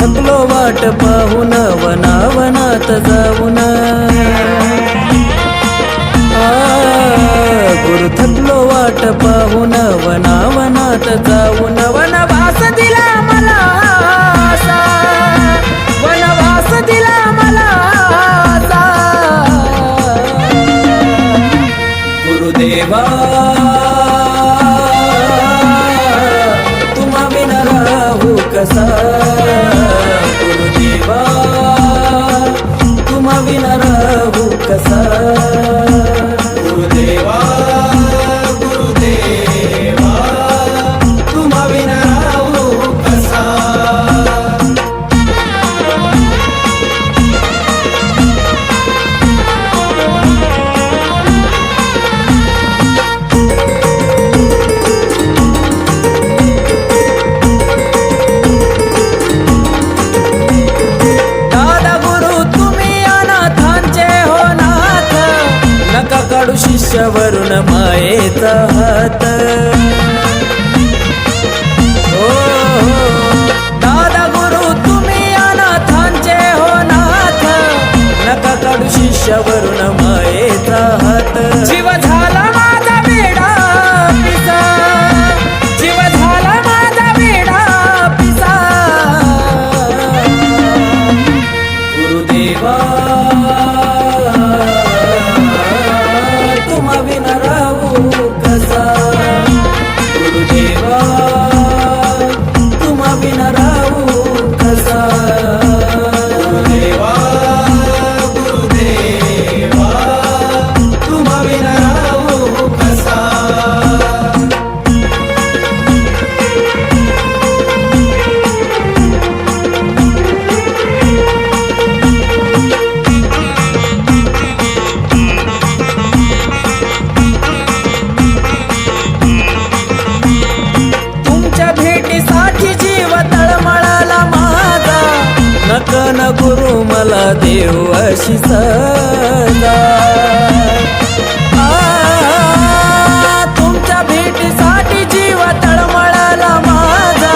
थकलो वाट पाहून वनावनात जाऊन गुरु थकलो वाट पाहून वनावनात जाऊन वनवास दिला मला असा, वनवास दिला मला असा। गुरुदेवा तुम्हा विना राहू कसा, गुरुदेवा तुम्हा विना राहू कसा। गुरुदेवा गुरुदेवा तुम्हा विना राहू कसा। शिष्यावरून मायेचा हात, हो दादा गुरु तुम्ही अनाथांचे हो नाथ, नका काढू शिष्यावरून मायेचा हात। जीव झाला माझा वेडा पिसा, जीव झाला माझा वेडा पिसा। गुरुदेवा तुम्हा विना राहू कसा, गुरुदेवा तुम्हा विना राहू कसा। गुरुदेवा गुरुदेवा तुम्हा विना राहू कसा। नकन गुरु मला देव अशी सदा, तुमच्या भेटीसाठी जीव तळमळाला माझा,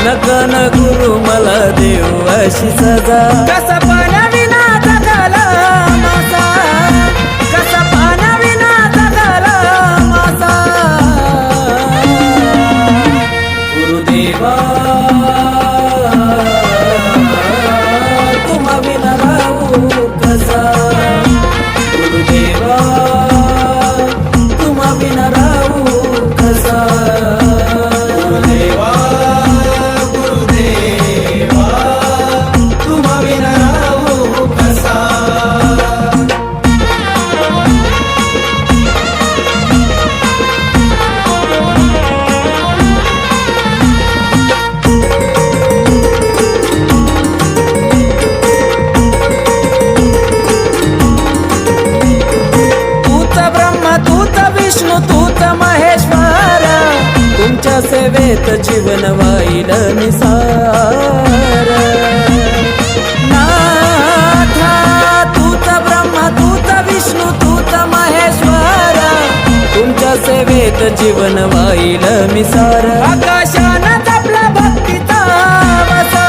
नकन गुरु मला देव अशी सजा। कसा पाण्याविना जगाला मासा, कसा पाण्याविना जगाला मासा। गुरुदेवा तुम्हा विना राहू कसा, गुरुदेवा तुम्हा विना राहू कसा। गुरुदेवा गुरुदेवा तुम्हा विना राहू कसा। विष्णू तूच महेश्वर, तुमच्या सेवेत जीवन वाईल निसार। नाथा तूच ब्रह्मा तूच विष्णू तूच महेश्वर, तुमच्या सेवेत जीवन वाईल निसार। आकाशानं जपला भक्तीचा वसा,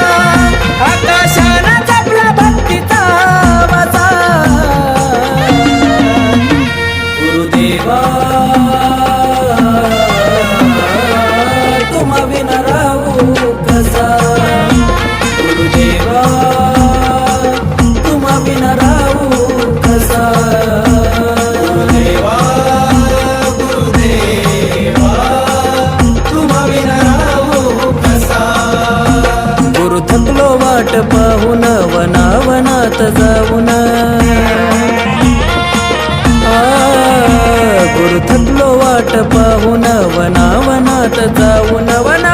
आकाशानं जपला भक्तीचा वसा। गुरुदेवा तुम्हा विना राहू कसा, गुरुदेवा तुम्हा विना राहू कसा। गुरुदेवा गुरुदेवा तुम्हा विना राहू कसा। गुरु थकलो वाट पाहून वनावनात जाऊन, गुरु थकलो वाट पाहून वनावनात जाऊन वना